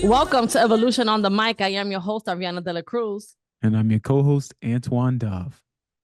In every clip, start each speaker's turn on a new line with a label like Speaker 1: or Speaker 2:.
Speaker 1: Welcome to Evolution on the Mic. I am your host, Ariana de la Cruz.
Speaker 2: And I'm your co-host, Antoine Dove.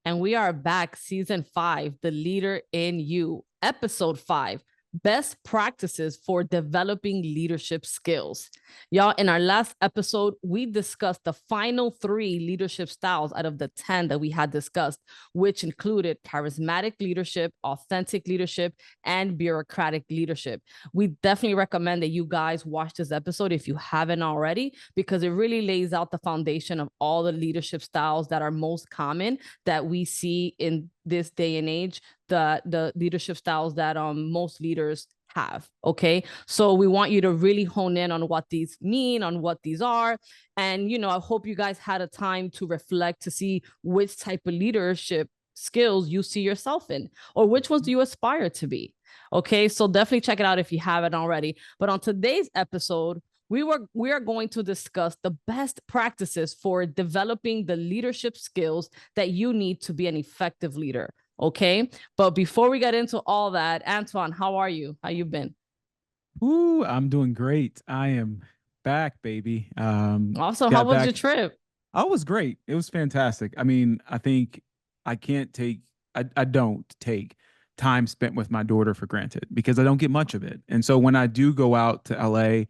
Speaker 1: And we are back, season 5, The Leader in You, episode 5, Best Practices for Developing Leadership Skills. Y'all, in our last episode, we discussed the final 3 leadership styles out of the 10 that we had discussed, which included charismatic leadership, authentic leadership, and bureaucratic leadership. We definitely recommend that you guys watch this episode if you haven't already, because it really lays out the foundation of all the leadership styles that are most common that we see in this day and age, the leadership styles that most leaders have. Okay, so we want you to really hone in on what these mean, on what these are, and I hope you guys had a time to reflect to see which type of leadership skills you see yourself in, or which ones do you aspire to be. Okay, so definitely check it out if you haven't already. But on today's episode, we are going to discuss the best practices for developing the leadership skills that you need to be an effective leader. Okay, but before we get into all that, Antoine, how are you? How you been?
Speaker 2: Ooh, I'm doing great. I am back, baby.
Speaker 1: Also, how
Speaker 2: Got
Speaker 1: was your
Speaker 2: back.
Speaker 1: trip?
Speaker 2: I was great. It was fantastic. I mean, I think I can't take, I don't take time spent with my daughter for granted because I don't get much of it. And so when I do go out to LA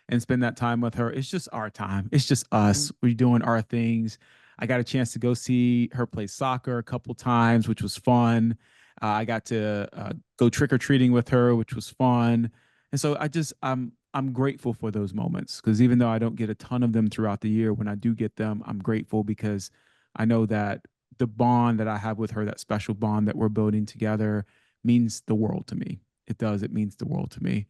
Speaker 2: and spend that time with her, it's just our time. It's just us. We're doing our things. I got a chance to go see her play soccer a couple times, which was fun. I got to go trick or treating with her, which was fun. And so I'm grateful for those moments because even though I don't get a ton of them throughout the year, when I do get them, I'm grateful because I know that the bond that I have with her, that special bond that we're building together, means the world to me. It does. It means the world to me.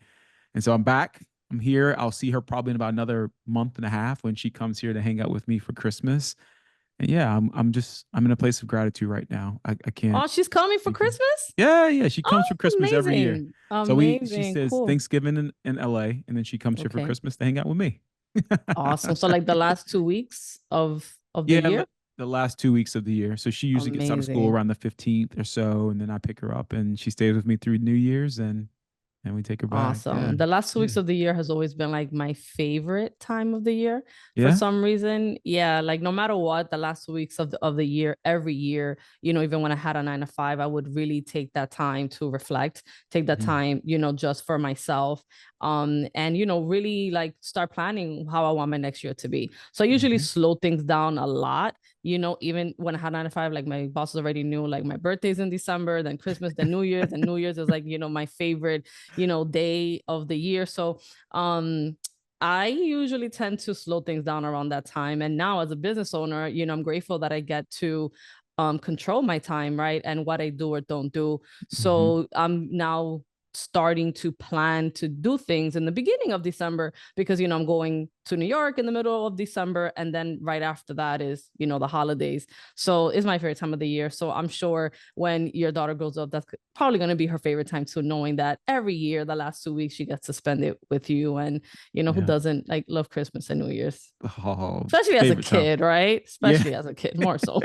Speaker 2: And so I'm back. I'm here. I'll see her probably in about another month and a half when she comes here to hang out with me for Christmas. And yeah, I'm in a place of gratitude right now. I can't.
Speaker 1: Oh, she's coming for Christmas?
Speaker 2: Yeah, yeah. She
Speaker 1: Oh,
Speaker 2: comes for Christmas every year.
Speaker 1: amazing.
Speaker 2: So she
Speaker 1: Amazing.
Speaker 2: says
Speaker 1: Cool.
Speaker 2: Thanksgiving in LA, and then she comes here for
Speaker 1: Okay.
Speaker 2: Christmas to hang out with me.
Speaker 1: Awesome. So like the last 2 weeks of the
Speaker 2: Yeah,
Speaker 1: year?
Speaker 2: the last 2 weeks of the year. So she usually gets out of school
Speaker 1: Amazing.
Speaker 2: around the 15th or so, and then I pick her up, and she stays with me through New Year's, and we take her back. Yeah,
Speaker 1: Awesome. The last two
Speaker 2: yeah,
Speaker 1: weeks of the year has always been like my favorite time of the year for
Speaker 2: yeah.
Speaker 1: some reason. Yeah, like no matter what, the last 2 weeks of the year, every year, even when I had a 9 to 5, I would really take that time to reflect, take that
Speaker 2: Mhm.
Speaker 1: time, just for myself. And really like start planning how I want my next year to be. So I usually
Speaker 2: Mhm.
Speaker 1: slow things down a lot. Even when I had 9 to 5, like my bosses already knew like my birthday's in December, then Christmas, then New Year's, and New Year's is like, my favorite day of the year. So I usually tend to slow things down around that time. And now as a business owner, I'm grateful that I get to control my time, right? And what I do or don't do.
Speaker 2: Mhm.
Speaker 1: So I'm now starting to plan to do things in the beginning of December because I'm going to New York in the middle of December, and then right after that is the holidays. So it's my favorite time of the year. So I'm sure when your daughter grows up, that's probably going to be her favorite time too, knowing that every year the last 2 weeks she gets to spend it with you. And who
Speaker 2: Yeah.
Speaker 1: doesn't like love Christmas and New Year's,
Speaker 2: Oh,
Speaker 1: especially as a
Speaker 2: favorite time.
Speaker 1: kid, right?
Speaker 2: Yeah.
Speaker 1: Especially as a kid, more so.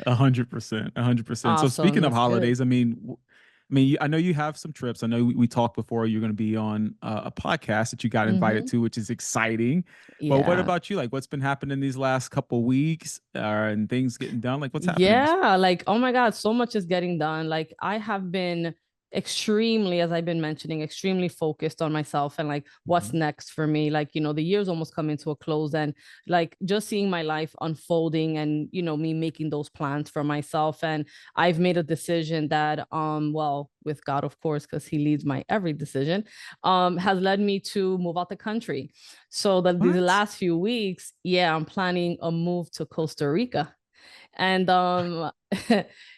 Speaker 2: 100%, 100%. So
Speaker 1: Awesome,
Speaker 2: speaking of
Speaker 1: that's good.
Speaker 2: holidays, I know you have some trips. I know we talked before you're going to be on a podcast that you got invited
Speaker 1: Mm-hmm.
Speaker 2: to, which is exciting. But what
Speaker 1: Yeah.
Speaker 2: about you? Like, what's been happening these last couple weeks, and things getting done? Like, what's happening this?
Speaker 1: Yeah, like oh my God, so much is getting done. Like I have been extremely, as I've been mentioning, extremely focused on myself and like what's
Speaker 2: Mhm.
Speaker 1: next for me. Like, the year's almost coming to a close, and like just seeing my life unfolding and me making those plans for myself. And I've made a decision that well, with God, of course, because he leads my every decision, has led me to move out the country. So that these
Speaker 2: What?
Speaker 1: last few weeks, yeah, I'm planning a move to Costa Rica. And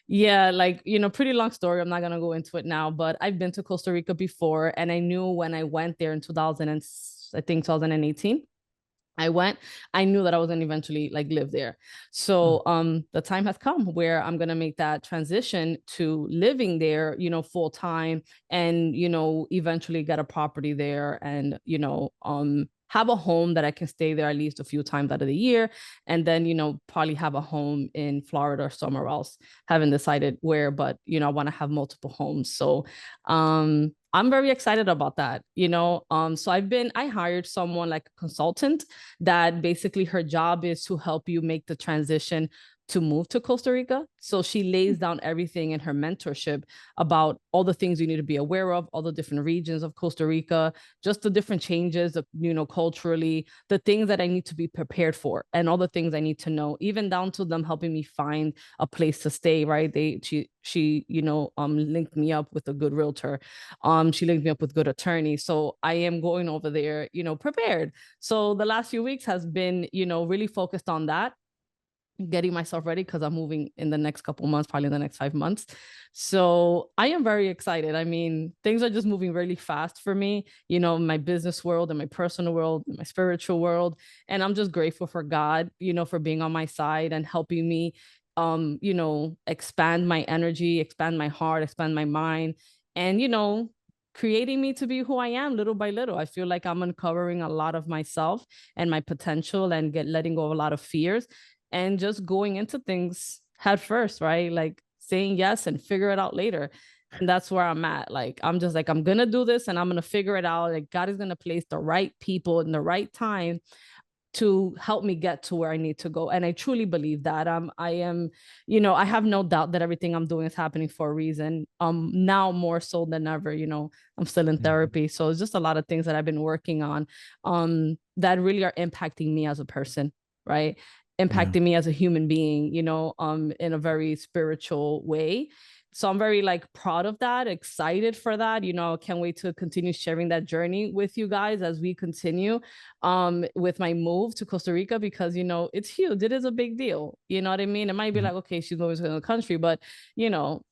Speaker 1: yeah, like, pretty long story. I'm not gonna go into it now, but I've been to Costa Rica before, and I knew when I went there in 2000 and I think 2018. I went, I knew that I was gonna eventually like live there.
Speaker 2: Mm.
Speaker 1: So the time has come where I'm gonna make that transition to living there, full time, and eventually get a property there, and have a home that I can stay there at least a few times out of the year, and then probably have a home in Florida or somewhere else. Haven't decided where, but I want to have multiple homes. So I'm very excited about that, you know. So I hired someone like a consultant that basically her job is to help you make the transition to move to Costa Rica. So she lays down everything in her mentorship about all the things you need to be aware of, all the different regions of Costa Rica, just the different changes of, you know, culturally, the things that I need to be prepared for, and all the things I need to know, even down to them helping me find a place to stay, right? She, you know, linked me up with a good realtor. She linked me up with good attorneys. So I am going over there, you know, prepared. So the last few weeks has been, you know, really focused on that, getting myself ready because I'm moving in the next couple months, probably in the next 5 months. So I am very excited. I mean, things are just moving really fast for me, you know, my business world and my personal world, and my spiritual world. And I'm just grateful for God, you know, for being on my side and helping me, you know, expand my energy, expand my heart, expand my mind, and, you know, creating me to be who I am little by little. I feel like I'm uncovering a lot of myself and my potential and letting go of a lot of fears and just going into things head first, right? Like saying yes and figure it out later. And that's where I'm at. Like, I'm just like, I'm going to do this and I'm going to figure it out. Like, God is going to place the right people in the right time to help me get to where I need to go. And I truly believe that. I am, you know, I have no doubt that everything I'm doing is happening for a reason. Now more so than ever, you know, I'm still in
Speaker 2: Mhm.
Speaker 1: therapy. So it's just a lot of things that I've been working on that really are impacting me as a person, right?
Speaker 2: Yeah.
Speaker 1: Impacting me as a human being, you know, in a very spiritual way. So I'm very like proud of that, excited for that. You know, can't wait to continue sharing that journey with you guys as we continue with my move to Costa Rica, because you know it's huge. It is a big deal. You know what I mean? It might be
Speaker 2: Mhm.
Speaker 1: like, okay, she's moving to the country, but you know,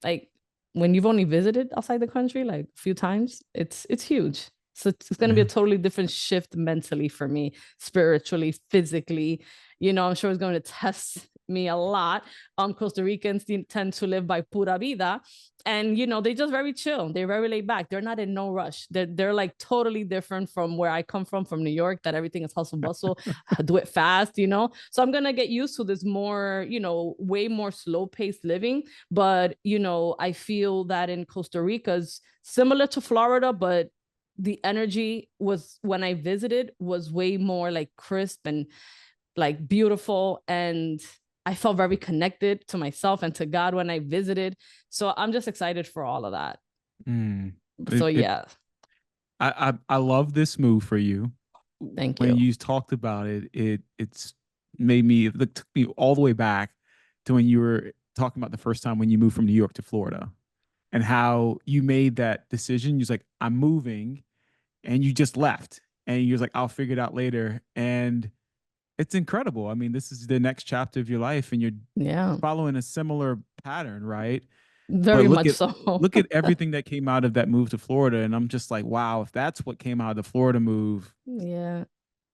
Speaker 1: like when you've only visited outside the country like a few times, it's huge. So it's going to be a
Speaker 2: Yeah.
Speaker 1: totally different shift mentally for me, spiritually, physically. You know, I'm sure it's going to test me a lot. Costa Ricans tend to live by pura vida, and you know they just very chill. They're very laid back. They're not in no rush. They're like totally different from where I come from New York, that everything is hustle bustle, do it fast, you know. So I'm gonna get used to this more, you know, way more slow paced living. But you know, I feel that in Costa Rica's similar to Florida, but the energy was, when I visited, was way more like crisp and like beautiful, and I felt very connected to myself and to God when I visited. So I'm just excited for all of that.
Speaker 2: Mm.
Speaker 1: So
Speaker 2: It
Speaker 1: yeah,
Speaker 2: I love this move for you.
Speaker 1: thank
Speaker 2: When
Speaker 1: you.
Speaker 2: you talked about it, it's made me, it took me all the way back to when you were talking about the first time when you moved from New York to Florida, and how you made that decision. You was like, I'm moving, and you just left, and you're like, I'll figure it out later. And it's incredible. I mean, this is the next chapter of your life, and you're
Speaker 1: Yeah,
Speaker 2: following a similar pattern, right? But
Speaker 1: very much so.
Speaker 2: look at everything that came out of that move to Florida, and I'm just like, wow, if that's what came out of the Florida move,
Speaker 1: Yeah.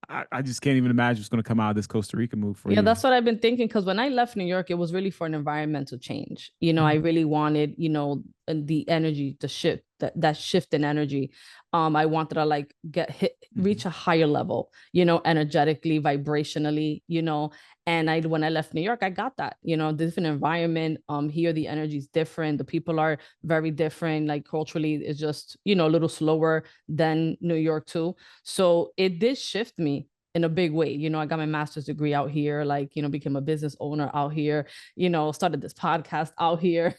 Speaker 2: I just can't even imagine what's going to come out of this Costa Rica move for
Speaker 1: Yeah,
Speaker 2: you.
Speaker 1: that's what I've been thinking. Because when I left New York, it was really for an environmental change. You know, I
Speaker 2: Mhm.
Speaker 1: really wanted, you know, the energy, the shift, that shift in energy. I wanted to like reach
Speaker 2: Mhm.
Speaker 1: a higher level, you know, energetically, vibrationally, you know. And I, when I left New York, I got that, you know, different environment. Here the energy is different. The people are very different. Like culturally, it's just, you know, a little slower than New York too. So it did shift me in a big way. You know, I got my master's degree out here, like, you know, became a business owner out here, you know, started this podcast out here.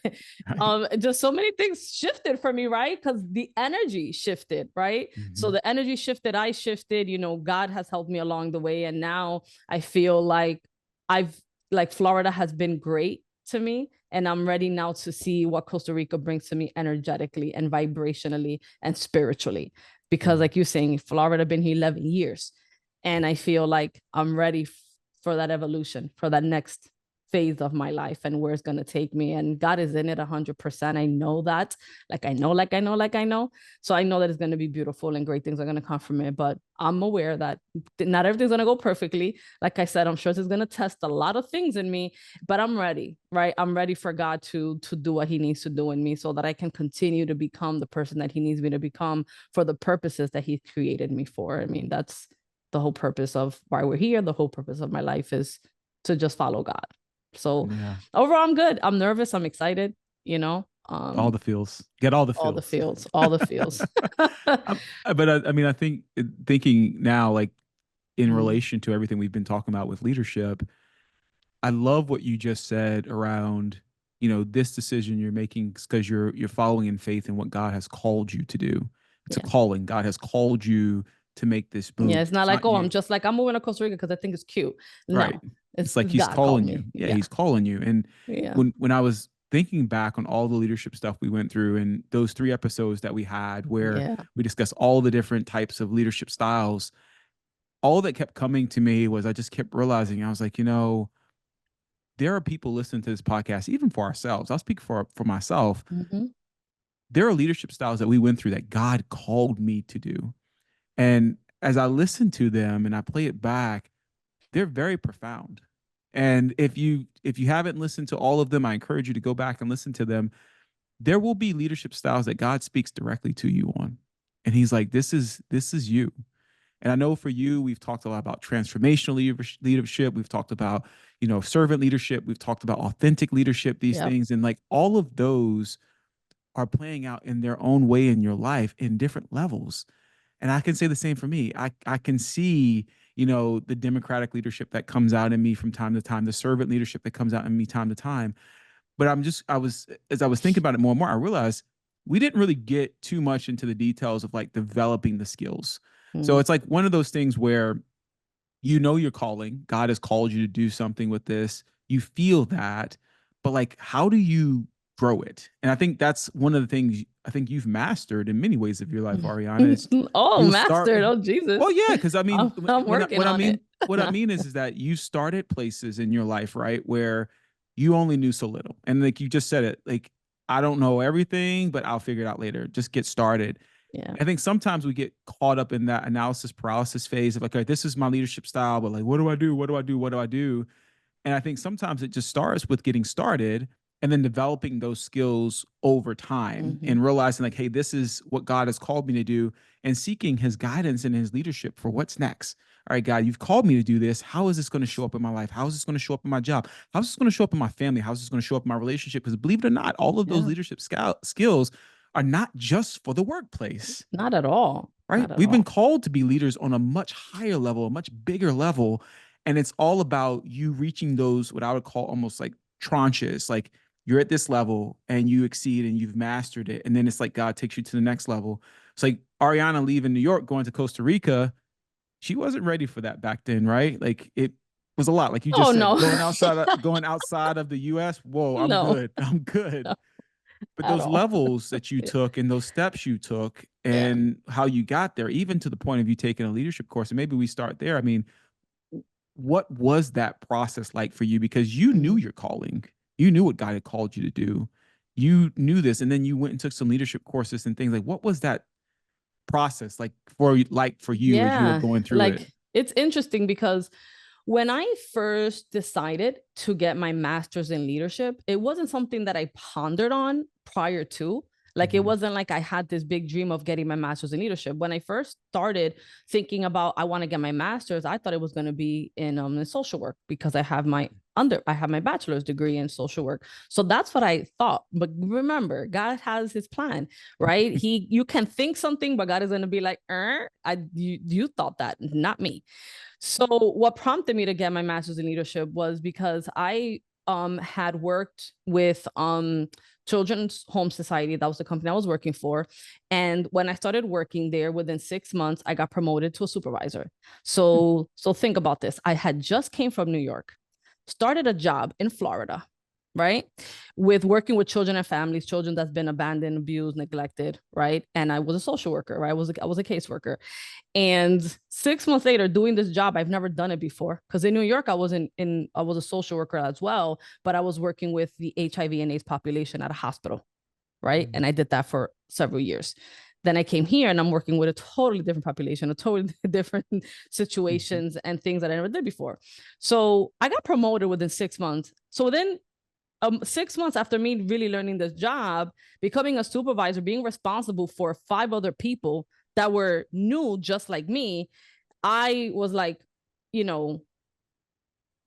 Speaker 2: Right.
Speaker 1: Just so many things shifted for me, right? Because the energy shifted, right? So
Speaker 2: Mhm.
Speaker 1: the energy shifted, I shifted, you know, God has helped me along the way. And now I feel like I've, like, Florida has been great to me. And I'm ready now to see what Costa Rica brings to me energetically and vibrationally and spiritually. Because,
Speaker 2: Mm.
Speaker 1: like you're saying, Florida been here 11 years. And I feel like I'm ready for that evolution, for that next phase of my life and where it's going to take me. And God is in it 100%. I know that. Like I know. So I know that it's going to be beautiful and great things are going to come from it. But I'm aware that not everything's going to go perfectly. Like I said, I'm sure it's going to test a lot of things in me, but I'm ready, right? I'm ready for God to do what he needs to do in me so that I can continue to become the person that he needs me to become for the purposes that he created me for. I mean, that's the whole purpose of why we're here. The whole purpose of my life is to just follow God. So
Speaker 2: Yeah.
Speaker 1: overall, I'm good. I'm nervous. I'm excited, you know.
Speaker 2: All the feels. Get all the
Speaker 1: all the
Speaker 2: feels.
Speaker 1: feels, all the feels.
Speaker 2: But I mean, I think thinking now, like in
Speaker 1: Mm,
Speaker 2: relation to everything we've been talking about with leadership, I love what you just said around, this decision you're making because you're following in faith in what God has called you to do. It's a
Speaker 1: yeah.
Speaker 2: calling. God has called you to make this
Speaker 1: Yeah,
Speaker 2: move.
Speaker 1: it's not
Speaker 2: It's
Speaker 1: like,
Speaker 2: not
Speaker 1: oh,
Speaker 2: you.
Speaker 1: I'm moving to Costa Rica because I think it's cute.
Speaker 2: Right.
Speaker 1: No,
Speaker 2: It's like
Speaker 1: it's
Speaker 2: he's
Speaker 1: God called
Speaker 2: calling you.
Speaker 1: me.
Speaker 2: Yeah,
Speaker 1: Yeah.
Speaker 2: he's calling you. And
Speaker 1: Yeah.
Speaker 2: when I was thinking back on all the leadership stuff we went through and those 3 episodes that we had where
Speaker 1: Yeah.
Speaker 2: we discussed all the different types of leadership styles, all that kept coming to me was I just kept realizing I was like, there are people listening to this podcast, even for ourselves. I'll speak for myself.
Speaker 1: Hmm.
Speaker 2: There are leadership styles that we went through that God called me to do. And as I listen to them and I play it back, they're very profound. And if you haven't listened to all of them, I encourage you to go back and listen to them. There will be leadership styles that God speaks directly to you on. And he's like, this is you. And I know for you, we've talked a lot about transformational leadership. We've talked about, servant leadership. We've talked about authentic leadership, these
Speaker 1: Yep.
Speaker 2: things. And like all of those are playing out in their own way in your life in different levels. And I can say the same for me. I can see, the democratic leadership that comes out in me from time to time, the servant leadership that comes out in me time to time. But as I was thinking about it more and more, I realized we didn't really get too much into the details of like developing the skills. So
Speaker 1: Mm.
Speaker 2: it's like one of those things where your calling. God has called you to do something with this. You feel that, but like, how do you grow it? And I think that's one of the things I think you've mastered in many ways of your life, Ariana, is
Speaker 1: Oh,
Speaker 2: you'll start.
Speaker 1: mastered. Oh, Jesus.
Speaker 2: Well, yeah, because I mean,
Speaker 1: I'm
Speaker 2: when
Speaker 1: working on it.
Speaker 2: what I mean is that you started places in your life, right, where you only knew so little, and like you just said it, like I don't know everything, but I'll figure it out later. Just get started.
Speaker 1: Yeah.
Speaker 2: I think sometimes we get caught up in that analysis paralysis phase of like, all right, this is my leadership style, but like, what do I do? What do I do? What do I do? And I think sometimes it just starts with getting started and then developing those skills over time
Speaker 1: Hmm.
Speaker 2: and realizing like, hey, this is what God has called me to do and seeking his guidance and his leadership for what's next. All right, God, you've called me to do this. How is this going to show up in my life? How is this going to show up in my job? How is this going to show up in my family? How is this going to show up in my relationship? Because believe it or not, all of those
Speaker 1: Yeah.
Speaker 2: leadership skills are not just for the workplace,
Speaker 1: Not at all.
Speaker 2: right?
Speaker 1: Not at
Speaker 2: We've been
Speaker 1: all.
Speaker 2: called to be leaders on a much higher level, a much bigger level. And it's all about you reaching those, what I would call almost like tranches. Like you're at this level and you exceed and you've mastered it. And then it's like God takes you to the next level. It's like Ariana leaving New York, going to Costa Rica. She wasn't ready for that back then, right? Like it was a lot. Like you
Speaker 1: Oh,
Speaker 2: just said,
Speaker 1: no.
Speaker 2: going outside of the US. Whoa, I'm
Speaker 1: No,
Speaker 2: good. I'm good.
Speaker 1: no,
Speaker 2: But
Speaker 1: at
Speaker 2: those
Speaker 1: all.
Speaker 2: levels that you took and those steps you took
Speaker 1: Yeah.
Speaker 2: and how you got there, even to the point of you taking a leadership course, and maybe we start there. I mean, what was that process like for you? Because you knew
Speaker 1: Mhm.
Speaker 2: your calling, you knew what God had called you to do, you knew this, and then you went and took some leadership courses and things. Like, what was that process like for you as you were
Speaker 1: Yeah.
Speaker 2: going through it?
Speaker 1: Like, it's interesting because when I first decided to get my master's in leadership, it wasn't something that I pondered on prior to. Like, it
Speaker 2: Mm-hmm.
Speaker 1: wasn't like I had this big dream of getting my master's in leadership. When I first started thinking about I want to get my master's, I thought it was going to be in social work because I have my bachelor's degree in social work. So that's what I thought. But remember, God has his plan, right? You can think something, but God is going to be like, you thought that, not me. So what prompted me to get my master's in leadership was because I had worked with Children's Home Society. That was the company I was working for. And when I started working there, within 6 months, I got promoted to a supervisor. So think about this. I had just came from New York, started a job in Florida, right? With working with children and families, children that's been abandoned, abused, neglected, right? And I was a social worker, right? I was a caseworker. And 6 months later, doing this job, I've never done it before. Because in New York, I was a social worker as well, but I was working with the HIV and AIDS population at a hospital, right? And I did that for several years. Then I came here and I'm working with a totally different population, a totally different
Speaker 2: Mm-hmm.
Speaker 1: situations and things that I never did before. So I got promoted within 6 months. So then 6 months after me really learning this job, becoming a supervisor, being responsible for 5 other people that were new, just like me, I was like, you know,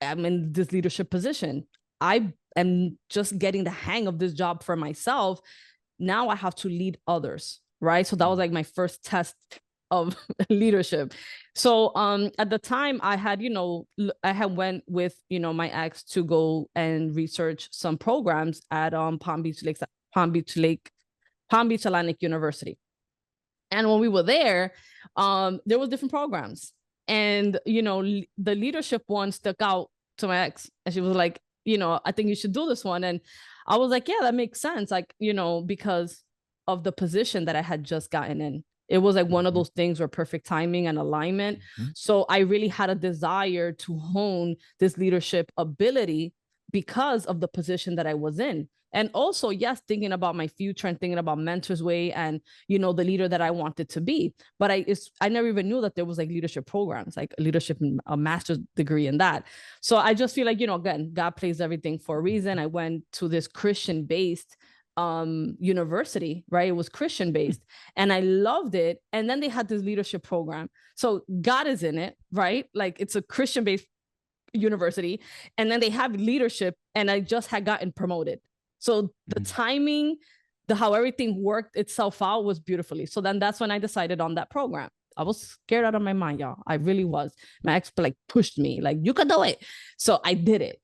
Speaker 1: I'm in this leadership position. I am just getting the hang of this job for myself, now I have to lead others, right? So that was like my first test of leadership. So at the time I had, I had went with, my ex to go and research some programs at Palm Beach Lake, Palm Beach Atlantic University. And when we were there was different programs. And, the leadership one stuck out to my ex. And she was like, I think you should do this one. And I was like, yeah, that makes sense. Like, because of the position that I had just gotten in. It was like one of
Speaker 2: Mhm.
Speaker 1: those things where perfect timing and alignment.
Speaker 2: Mhm.
Speaker 1: So I really had a desire to hone this leadership ability because of the position that I was in. And also, yes, thinking about my future and thinking about Mentor's Way and, the leader that I wanted to be. But I never even knew that there was like leadership programs, like leadership, a master's degree in that. So I just feel like, again, God plays everything for a reason. I went to this Christian based university, right? It was Christian based and I loved it. And then they had this leadership program. So God is in it, right? Like it's a Christian based university. And then they have leadership and I just had gotten promoted. So the
Speaker 2: Mhm.
Speaker 1: timing, the how everything worked itself out was beautifully. So then that's when I decided on that program. I was scared out of my mind, y'all. I really was. My ex like pushed me, like, you can do it. So I did it.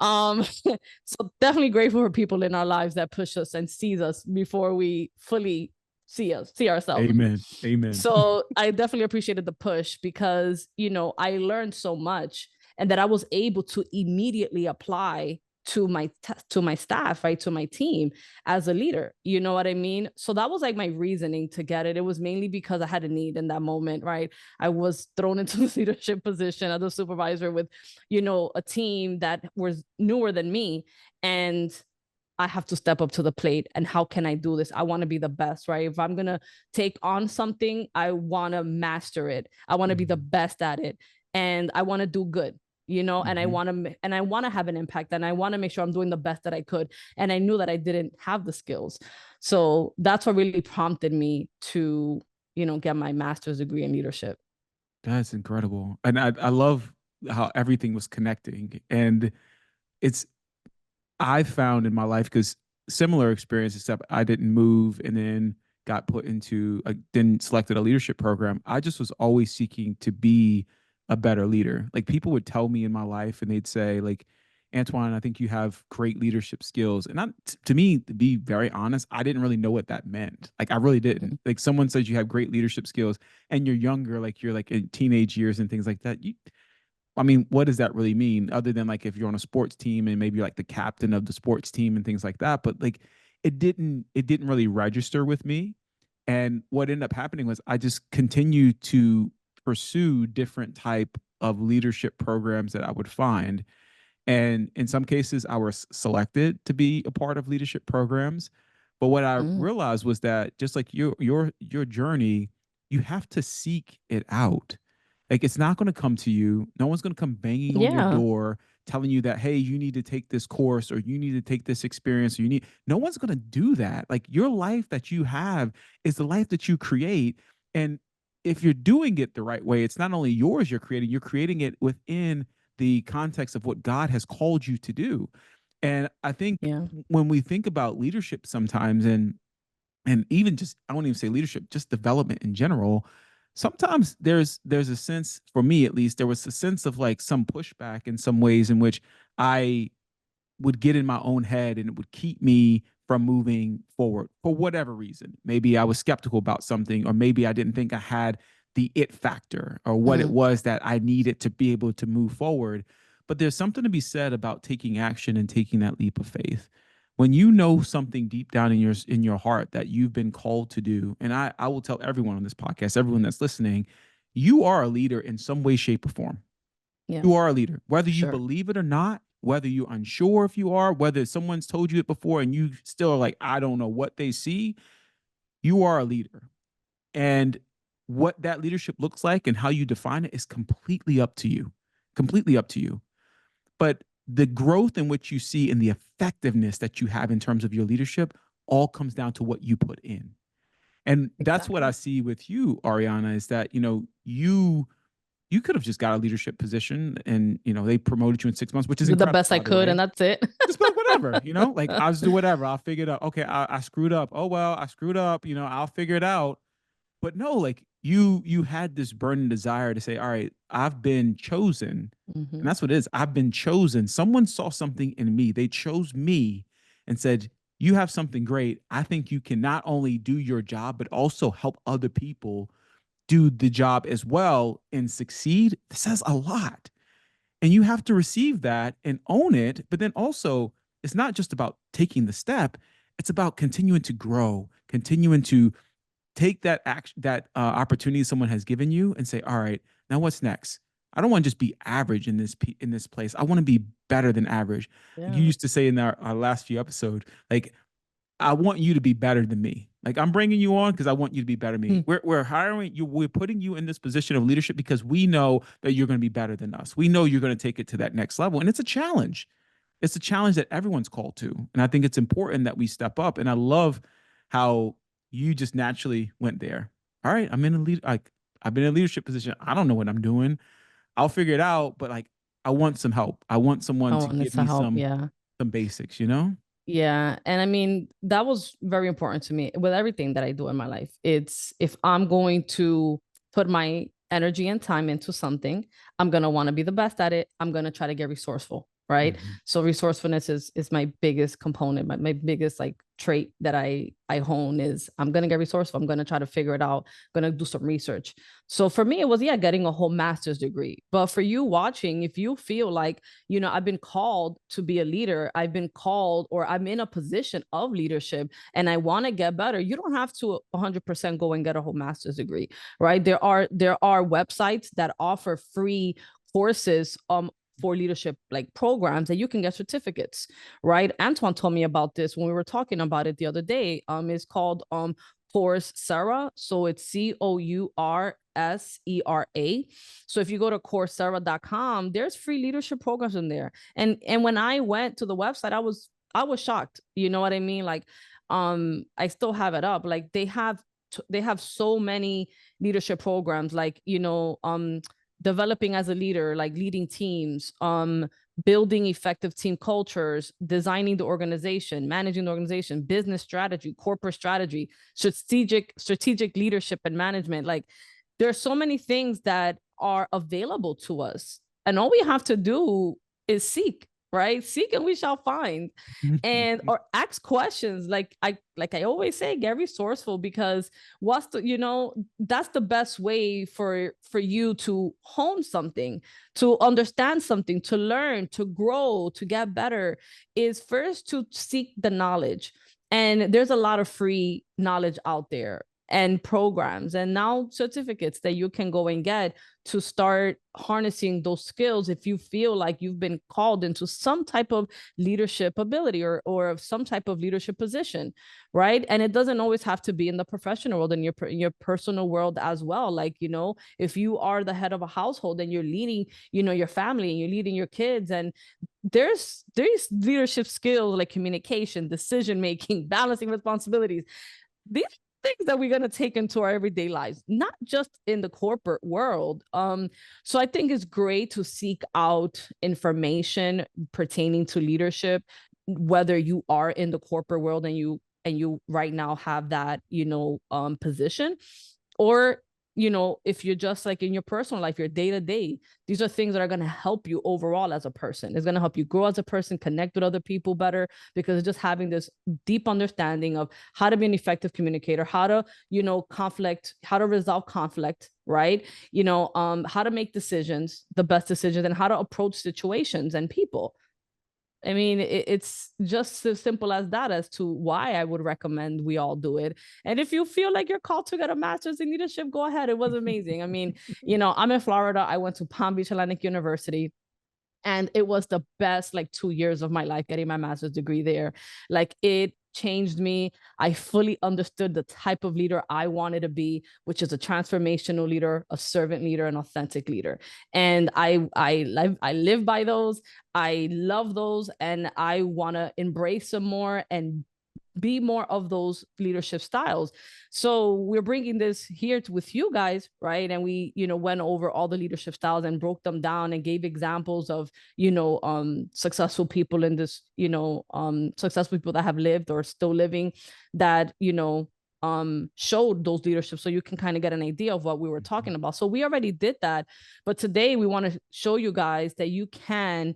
Speaker 1: So definitely grateful for people in our lives that push us and sees us before we fully see ourselves.
Speaker 2: Amen. Amen.
Speaker 1: So I definitely appreciated the push because, I learned so much and that I was able to immediately apply to my staff, right, to my team as a leader. You know what I mean? So that was like my reasoning to get it. It was mainly because I had a need in that moment, right? I was thrown into this leadership position as a supervisor with, a team that was newer than me, and I have to step up to the plate. And how can I do this? I want to be the best, right? If I'm going to take on something, I want to master it. I want to be the
Speaker 2: Mhm.
Speaker 1: best at it. And I want to do good, and
Speaker 2: Mhm.
Speaker 1: I want to have an impact and I want to make sure I'm doing the best that I could. And I knew that I didn't have the skills. So that's what really prompted me to, get my master's degree in leadership.
Speaker 2: That's incredible. And I love how everything was connecting. And it's I found in my life because similar experience, except I didn't move and then got put into then selected a leadership program. I just was always seeking to be a better leader. Like people would tell me in my life and they'd say like, Antoine, I think you have great leadership skills. And to me, to be very honest, I didn't really know what that meant. Like I really didn't. Like someone says you have great leadership skills and you're younger, like you're like in teenage years and things like that. I mean, what does that really mean other than like if you're on a sports team and maybe you're like the captain of the sports team and things like that? But like it didn't really register with me. And what ended up happening was I just continued to pursue different type of leadership programs that I would find. And in some cases, I was selected to be a part of leadership programs. But what I
Speaker 1: Mm.
Speaker 2: realized was that just like your journey, you have to seek it out. Like it's not going to come to you. No one's going to come banging on your
Speaker 1: Yeah.
Speaker 2: door telling you that, hey, you need to take this course or you need to take this experience or you need. No one's going to do that. Like your life that you have is the life that you create. And if you're doing it the right way, it's not only yours you're creating it within the context of what God has called you to do. And I think
Speaker 1: Yeah.
Speaker 2: when we think about leadership sometimes and even just I won't even say leadership, just development in general, sometimes there's a sense, for me at least, there was a sense of like some pushback in some ways in which I would get in my own head and it would keep me from moving forward for whatever reason. Maybe I was skeptical about something, or maybe I didn't think I had the it factor or what it
Speaker 1: Mm.
Speaker 2: was that I needed to be able to move forward. But there's something to be said about taking action and taking that leap of faith. When you know something deep down in your heart that you've been called to do, and I will tell everyone on this podcast, everyone that's listening, you are a leader in some way, shape, or form.
Speaker 1: Yeah.
Speaker 2: You are a leader, whether you
Speaker 1: Sure.
Speaker 2: believe it or not, whether you're unsure if you are, whether someone's told you it before and you still are like, I don't know what they see. You are a leader. And what that leadership looks like and how you define it is completely up to you. Completely up to you. But the growth in which you see and the effectiveness that you have in terms of your leadership all comes down to what you put in. And that's what I
Speaker 1: Exactly.
Speaker 2: see with you, Ariana, is that, you you could have just got a leadership position and, they promoted you in 6 months, which is
Speaker 1: Did the
Speaker 2: incredible,
Speaker 1: best I
Speaker 2: by the
Speaker 1: could, and
Speaker 2: way.
Speaker 1: that's it.
Speaker 2: Just like whatever, like I'll just do whatever. I'll figure it out. Okay, I screwed up. Oh well, I screwed up. I'll figure it out. But no, like you had this burning desire to say, all right, I've been chosen. And
Speaker 1: Mm-hmm.
Speaker 2: that's what it is. I've been chosen. Someone saw something in me. They chose me and said, you have something great. I think you can not only do your job, but also help other people do the job as well and succeed. This says a lot. And you have to receive that and own it. But then also, it's not just about taking the step, it's about continuing to grow, continuing to take that action, that opportunity someone has given you, and say, all right, now what's next? I don't want to just be average in this place. I want to be better than average. You
Speaker 1: Yeah.
Speaker 2: used to say in our last few episodes, like, I want you to be better than me. Like, I'm bringing you on because I want you to be better than me.
Speaker 1: Mm.
Speaker 2: We're hiring you. We're putting you in this position of leadership because we know that you're going to be better than us. We know you're going to take it to that next level, and it's a challenge. It's a challenge that everyone's called to, and I think it's important that we step up. And I love how you just naturally went there. All right, I'm in a lead. Like, I've been in a leadership position. I don't know what I'm doing. I'll figure it out, but like, I want some help. I want someone
Speaker 1: Oh,
Speaker 2: to
Speaker 1: and
Speaker 2: give
Speaker 1: it's a
Speaker 2: me
Speaker 1: help. Yeah.
Speaker 2: some basics. You know.
Speaker 1: Yeah. And I mean, that was very important to me with everything that I do in my life. It's if I'm going to put my energy and time into something, I'm going to want to be the best at it. I'm going to try to get resourceful. Right.
Speaker 2: Mhm.
Speaker 1: So resourcefulness is my biggest component, my biggest like trait that I hone is I'm gonna get resourceful. I'm gonna try to figure it out, I'm gonna do some research. So for me, it was getting a whole master's degree. But for you watching, if you feel like, I've been called to be a leader, I've been called or I'm in a position of leadership and I want to get better, you don't have to 100% go and get a whole master's degree, right? There are websites that offer free courses for leadership like programs that you can get certificates, right? Antoine told me about this when we were talking about it the other day. It's called Coursera. So it's Coursera. So if you go to Coursera.com, there's free leadership programs in there. And when I went to the website, I was shocked. You know what I mean? Like, I still have it up. Like they have so many leadership programs, like, developing as a leader, like leading teams, building effective team cultures, designing the organization, managing the organization, business strategy, corporate strategy, strategic leadership and management. Like, there are so many things that are available to us, and all we have to do is seek, right? Seek and we shall find. And or ask questions, like I always say, get resourceful, because that's the best way for you to hone something, to understand something, to learn, to grow, to get better, is first to seek the knowledge. And there's a lot of free knowledge out there, and programs, and now certificates that you can go and get to start harnessing those skills if you feel like you've been called into some type of leadership ability, or some type of leadership position, right? And it doesn't always have to be in the professional world, in your personal world as well. Like, if you are the head of a household and you're leading, your family, and you're leading your kids, and there's leadership skills like communication, decision making, balancing responsibilities. These things that we're going to take into our everyday lives, not just in the corporate world. So I think it's great to seek out information pertaining to leadership, whether you are in the corporate world and you right now have that, position, or if you're just like in your personal life, your day to day. These are things that are going to help you overall as a person. It's going to help you grow as a person, connect with other people better, because just having this deep understanding of how to be an effective communicator, how to, how to resolve conflict, right? How to make decisions, the best decisions, and how to approach situations and people. I mean, it's just as simple as that, as to why I would recommend we all do it. And if you feel like you're called to get a master's in leadership, go ahead. It was amazing. I mean, I'm in Florida. I went to Palm Beach Atlantic University, and it was the best like 2 years of my life getting my master's degree there. Like, it changed me. I fully understood the type of leader I wanted to be, which is a transformational leader, a servant leader, an authentic leader. And I live by those. I love those, and I want to embrace them more and be more of those leadership styles. So we're bringing this here with you guys, right? And we, went over all the leadership styles and broke them down and gave examples of, successful people in this, successful people that have lived or still living that, showed those leadership, so you can kind of get an idea of what we were talking about. So we already did that, but today we want to show you guys that you can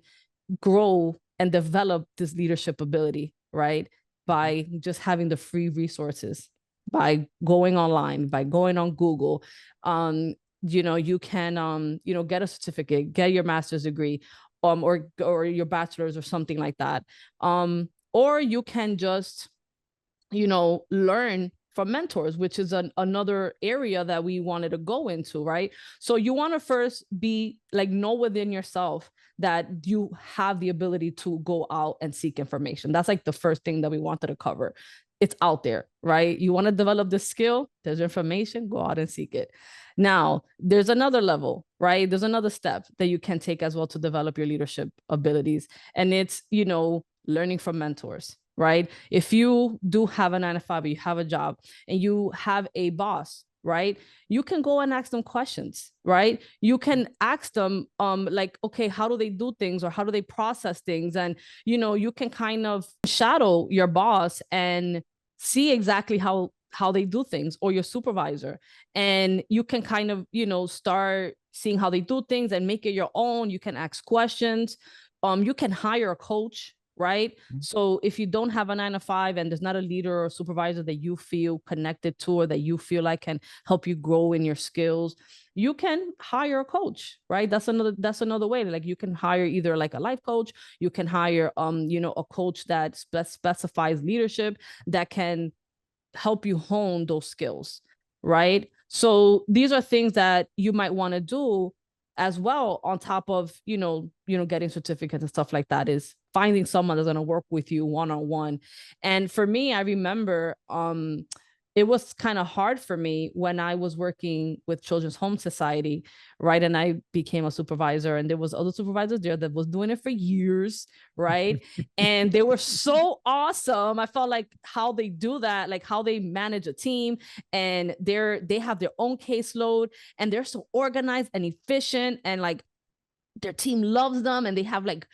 Speaker 1: grow and develop this leadership ability, right? By just having the free resources, by going online, by going on Google. You can, get a certificate, get your master's degree, or your bachelor's or something like that. Or you can just, learn from mentors, which is another area that we wanted to go into, right? So you want to first be like, know within yourself that you have the ability to go out and seek information. That's like the first thing that we wanted to cover. It's out there, right? You want to develop the skill, there's information, go out and seek it. Now, there's another level, right? There's another step that you can take as well to develop your leadership abilities. And it's, learning from mentors, right? If you do have a 9 to 5, you have a job and you have a boss, right? You can go and ask them questions, right? You can ask them, like, okay, how do they do things, or how do they process things? And, you can kind of shadow your boss and see exactly how they do things, or your supervisor. And you can kind of, start seeing how they do things and make it your own. You can ask questions. You can hire a coach, right? So if you don't have a 9 to 5 and there's not a leader or supervisor that you feel connected to, or that you feel like can help you grow in your skills, you can hire a coach, right? That's another way. Like, you can hire either like a life coach, you can hire a coach that specifies leadership, that can help you hone those skills, right? So these are things that you might want to do as well, on top of, getting certificates and stuff like that, is finding someone that's going to work with you one-on-one. And for me, I remember it was kind of hard for me when I was working with Children's Home Society, right? And I became a supervisor, and there was other supervisors there that was doing it for years, right? And they were so awesome. I felt like how they do that, like how they manage a team, and they have their own caseload, and they're so organized and efficient, and like their team loves them, and they have like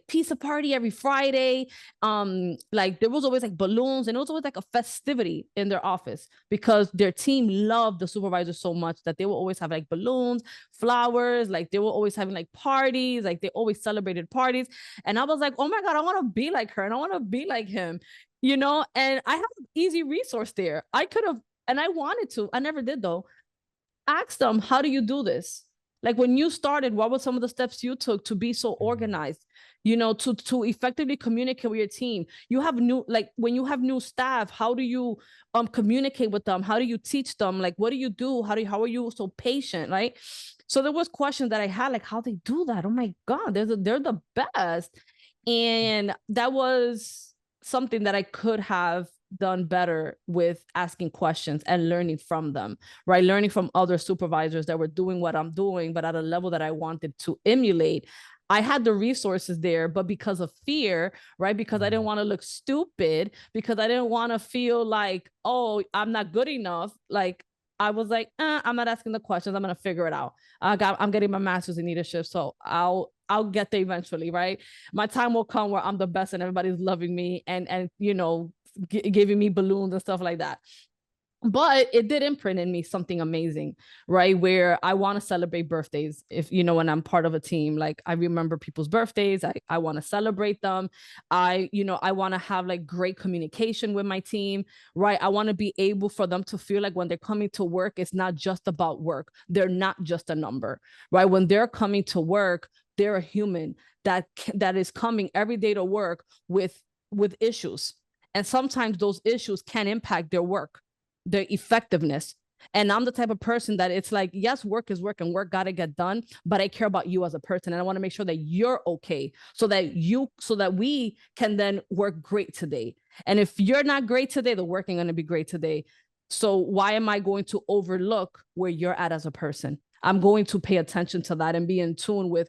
Speaker 1: pizza party every Friday. Like there was always like balloons, and it was always like a festivity in their office, because their team loved the supervisor so much that they will always have like balloons, flowers, like they were always having like parties, like they always celebrated parties. And I was like, oh my God, I want to be like her, and I want to be like him, and I have an easy resource there. I could have, and I wanted to, I never did though, ask them, how do you do this? Like, when you started, what were some of the steps you took to be so organized, to effectively communicate with your team? You have when you have new staff, how do you communicate with them? How do you teach them? Like, what do you do? How are you so patient, right? So there was questions that I had, like, how they do that. Oh my God, they're the best. And that was something that I could have done better, with asking questions and learning from them, right? Learning from other supervisors that were doing what I'm doing, but at a level that I wanted to emulate. I had the resources there, but because of fear, right? Because I didn't want to look stupid, because I didn't want to feel like, oh, I'm not good enough. Like, I was like, I'm not asking the questions. I'm going to figure it out. I'm getting my master's in leadership, so I'll get there eventually, right? My time will come where I'm the best and everybody's loving me, and giving me balloons and stuff like that. But it did imprint in me something amazing, right? Where I want to celebrate birthdays. If when I'm part of a team, like, I remember people's birthdays, I want to celebrate them. I want to have like great communication with my team, right? I want to be able for them to feel like when they're coming to work, it's not just about work. They're not just a number, right? When they're coming to work, they're a human that is coming every day to work with issues. And sometimes those issues can impact their work, their effectiveness. And I'm the type of person that it's like, yes, work is work and work got to get done, but I care about you as a person. And I want to make sure that you're okay, so that we can then work great today. And if you're not great today, the work ain't going to be great today. So why am I going to overlook where you're at as a person? I'm going to pay attention to that and be in tune with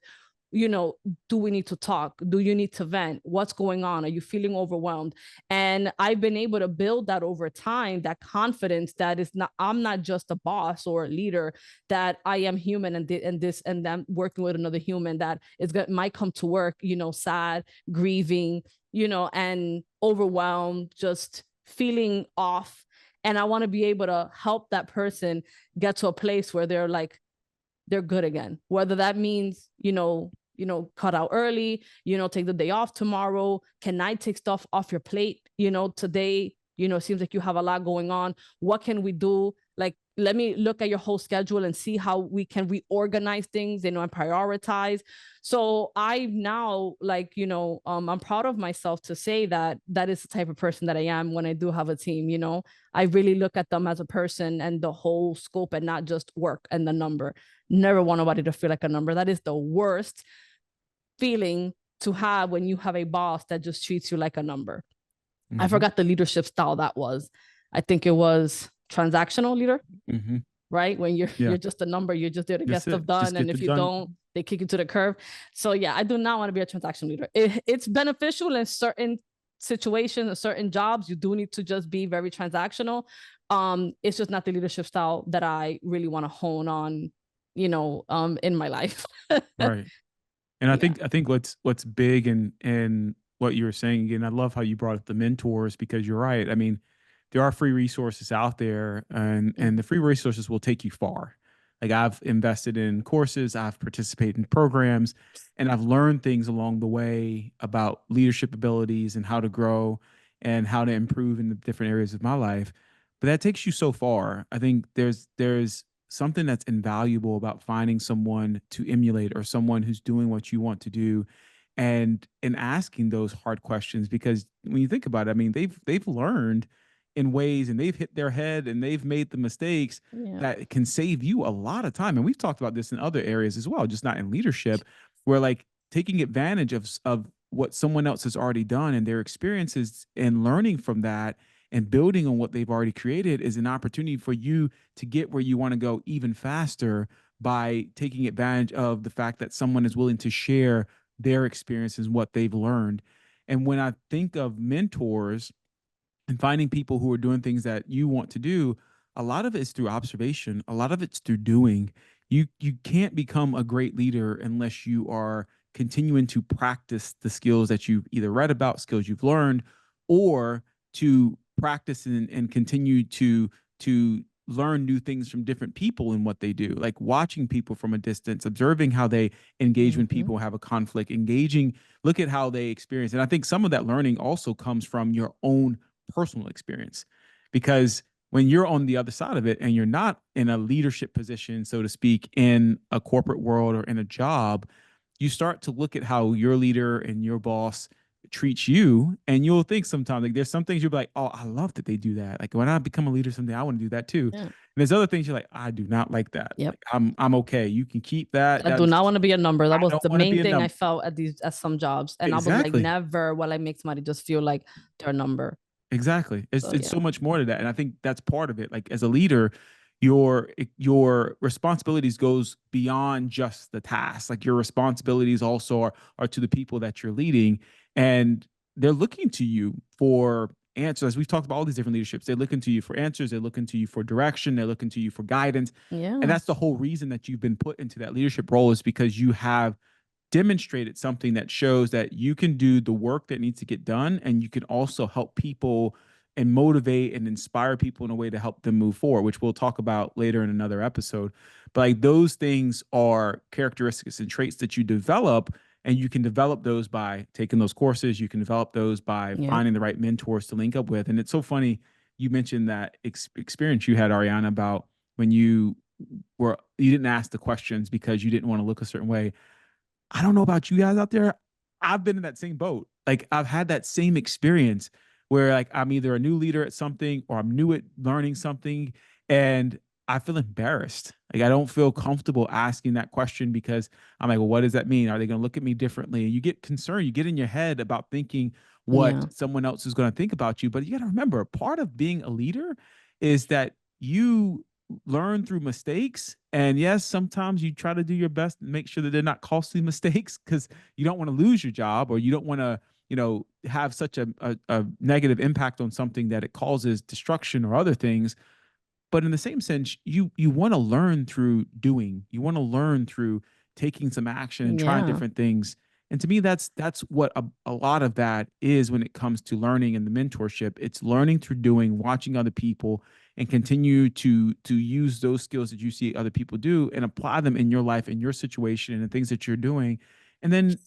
Speaker 1: you know, do we need to talk? Do you need to vent? What's going on? Are you feeling overwhelmed? And I've been able to build that over time, that confidence that is not, I'm not just a boss or a leader, that I am human, and this, and I'm working with another human that is going might come to work, you know, sad, grieving, you know, and overwhelmed, just feeling off. And I want to be able to help that person get to a place where they're like, they're good again. Whether that means, cut out early, take the day off tomorrow. Can I take stuff off your plate? Today, it seems like you have a lot going on. What can we do? Like, let me look at your whole schedule and see how we can reorganize things, and prioritize. So I now, like, I'm proud of myself to say that that is the type of person that I am when I do have a team. I really look at them as a person and the whole scope, and not just work and the number. Never want nobody to feel like a number. That is the worst feeling to have, when you have a boss that just treats you like a number. I forgot the leadership style that was. I think it was transactional leader, right? When you're just a number, you're just there to get stuff done, and if you don't, they kick you to the curb. So yeah, I do not want to be a transaction leader. It's beneficial in certain situations and certain jobs. You do need to just be very transactional. It's just not the leadership style that I really want to hone on, in my life.
Speaker 2: Right. And
Speaker 1: Yeah.
Speaker 2: I think what's big and what you were saying again, I love how you brought up the mentors, because you're right. I mean, there are free resources out there, and the free resources will take you far. Like, I've invested in courses, I've participated in programs, and I've learned things along the way about leadership abilities and how to grow and how to improve in the different areas of my life. But that takes you so far. I think there's something that's invaluable about finding someone to emulate, or someone who's doing what you want to do, and asking those hard questions. Because when you think about it, I mean, they've learned in ways, and they've hit their head, and they've made the mistakes
Speaker 1: Yeah.
Speaker 2: that can save you a lot of time. And we've talked about this in other areas as well, just not in leadership, where, like, taking advantage of what someone else has already done and their experiences, and learning from that and building on what they've already created, is an opportunity for you to get where you want to go even faster, by taking advantage of the fact that someone is willing to share their experiences, what they've learned. And when I think of mentors and finding people who are doing things that you want to do, a lot of it's through observation, a lot of it's through doing. You can't become a great leader unless you are continuing to practice the skills that you've either read about, skills you've learned, or to practice and continue to learn new things from different people and what they do. Like, watching people from a distance, observing how they engage when
Speaker 1: Mm-hmm.
Speaker 2: people have a conflict, engaging, look at how they experience. And I think some of that learning also comes from your own personal experience, because when you're on the other side of it and you're not in a leadership position, so to speak, in a corporate world or in a job, you start to look at how your leader and your boss treats you, and you'll think sometimes, like, there's some things you'll be like, oh, I love that they do that. Like, when I become a leader someday, I want to do that too.
Speaker 1: Yeah.
Speaker 2: And there's other things you're like, I do not like that.
Speaker 1: Yep.
Speaker 2: Like, I'm okay. You can keep that.
Speaker 1: I do
Speaker 2: That's
Speaker 1: not
Speaker 2: just,
Speaker 1: want to be a number. That
Speaker 2: I
Speaker 1: was
Speaker 2: don't
Speaker 1: the
Speaker 2: want to
Speaker 1: main
Speaker 2: be a
Speaker 1: thing I
Speaker 2: number.
Speaker 1: felt at some jobs. And I was like,
Speaker 2: Exactly.
Speaker 1: never will I make somebody just feel like they're a number.
Speaker 2: Exactly.
Speaker 1: So
Speaker 2: It's
Speaker 1: yeah.
Speaker 2: so much more to that. And I think that's part of it. Like, as a leader, your responsibilities goes beyond just the task. Like, your responsibilities also are to the people that you're leading. And they're looking to you for answers. As we've talked about all these different leaderships, they're looking to you for answers, they're looking to you for direction, they're looking to you for guidance. And
Speaker 1: Yeah.
Speaker 2: that's the whole reason that you've been put into that leadership role, is because you have demonstrated something that shows that you can do the work that needs to get done, and you can also help people and motivate and inspire people in a way to help them move forward, which we'll talk about later in another episode. But, like, those things are characteristics and traits that you develop, and you can develop those by taking those courses. You can develop those by
Speaker 1: Yep.
Speaker 2: finding the right mentors to link up with. And it's so funny you mentioned that experience you had, Ariana, about when you didn't ask the questions because you didn't want to look a certain way. I don't know about you guys out there. I've been in that same boat. Like, I've had that same experience where, like, I'm either a new leader at something, or I'm new at learning something, and I feel embarrassed. Like, I don't feel comfortable asking that question, because I'm like, well, what does that mean? Are they going to look at me differently? And you get concerned. You get in your head about thinking what
Speaker 1: Yeah.
Speaker 2: someone else is going to think about you. But you got to remember, part of being a leader is that you learn through mistakes. And yes, sometimes you try to do your best to make sure that they're not costly mistakes because you don't want to lose your job or you don't want to, have such a negative impact on something that it causes destruction or other things. But in the same sense, you want to learn through doing. You want to learn through taking some action and trying
Speaker 1: Yeah.
Speaker 2: different things. And to me, that's what a lot of that is when it comes to learning and the mentorship. It's learning through doing, watching other people, and continue to use those skills that you see other people do and apply them in your life, in your situation, and the things that you're doing. And then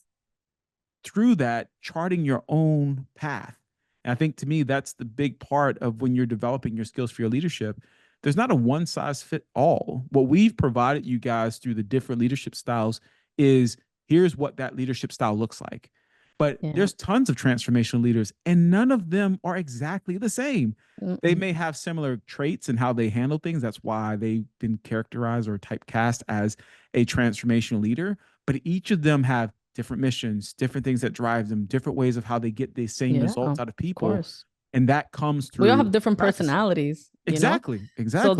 Speaker 2: through that, charting your own path. And I think to me, that's the big part of when you're developing your skills for your leadership. There's not a one size fit all. What we've provided you guys through the different leadership styles is here's what that leadership style looks like. But
Speaker 1: Yeah.
Speaker 2: there's tons of transformational leaders, and none of them are exactly the same. They
Speaker 1: Mm-mm.
Speaker 2: may have similar traits in how they handle things. That's why they've been characterized or typecast as a transformational leader. But each of them have different missions, different things that drive them, different ways of how they get the same
Speaker 1: Yeah,
Speaker 2: results
Speaker 1: of
Speaker 2: out of people.
Speaker 1: course.
Speaker 2: And that comes
Speaker 1: We all
Speaker 2: through
Speaker 1: have different
Speaker 2: practicing.
Speaker 1: personalities, you know?
Speaker 2: Exactly.
Speaker 1: So
Speaker 2: Exactly.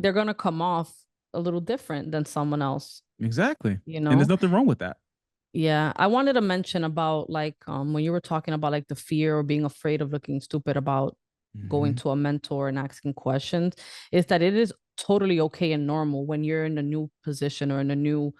Speaker 1: they're gonna come off a little different than someone else,
Speaker 2: Exactly.
Speaker 1: you
Speaker 2: And there's
Speaker 1: know?
Speaker 2: nothing wrong with that.
Speaker 1: Yeah, I wanted to mention about like when you were talking about like the fear or being afraid of looking stupid about going
Speaker 2: Mm-hmm.
Speaker 1: to a mentor and asking questions, is that it is totally okay and normal when you're in a new position or in a new,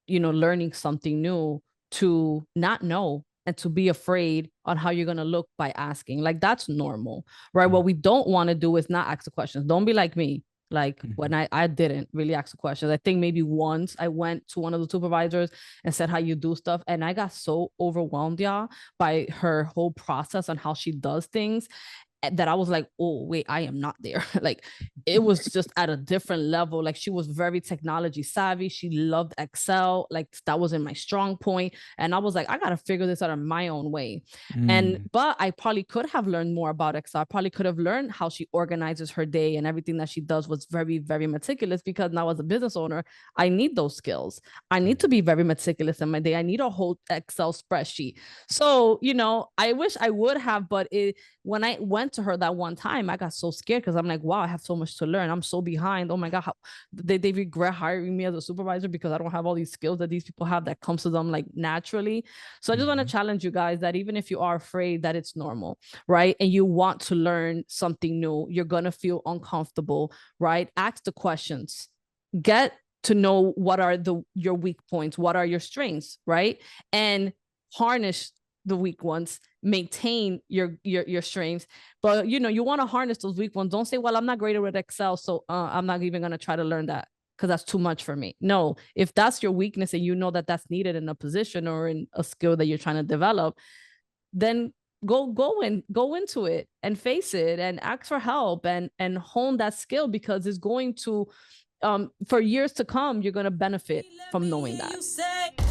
Speaker 1: learning something new to not know and to be afraid on how you're going to look by asking. Like that's normal, right? What we don't want to do is not ask the questions. Don't be like me. Like
Speaker 2: Mm-hmm.
Speaker 1: when I didn't really ask the questions. I think maybe once I went to one of the supervisors and said how you do stuff. And I got so overwhelmed, y'all, by her whole process on how she does things that I was like, oh, wait, I am not there. Like it was just at a different level. Like she was very technology savvy. She loved Excel. Like that was in my strong point. And I was like, I got to figure this out in my own way.
Speaker 2: Mm-hmm.
Speaker 1: But I probably could have learned more about Excel. I probably could have learned how she organizes her day and everything that she does was very, very meticulous because now as a business owner, I need those skills. I need to be very meticulous in my day. I need a whole Excel spreadsheet. So, I wish I would have, but when I went to her that one time, I got so scared because I'm like, wow, I have so much to learn. I'm so behind. Oh my God. They regret hiring me as a supervisor because I don't have all these skills that these people have that comes to them like naturally. So I just want to
Speaker 2: Mm-hmm.
Speaker 1: challenge you guys that even if you are afraid that it's normal, right? And you want to learn something new, you're going to feel uncomfortable, right? Ask the questions. Get to know what are your weak points, what are your strengths, right? And harness the weak ones, maintain your strengths. But you want to harness those weak ones. Don't say, well, I'm not great with Excel, so I'm not even going to try to learn that because that's too much for me. No, if that's your weakness and you know that that's needed in a position or in a skill that you're trying to develop, then go into it and face it and ask for help and hone that skill because it's going to for years to come you're going to benefit from knowing that.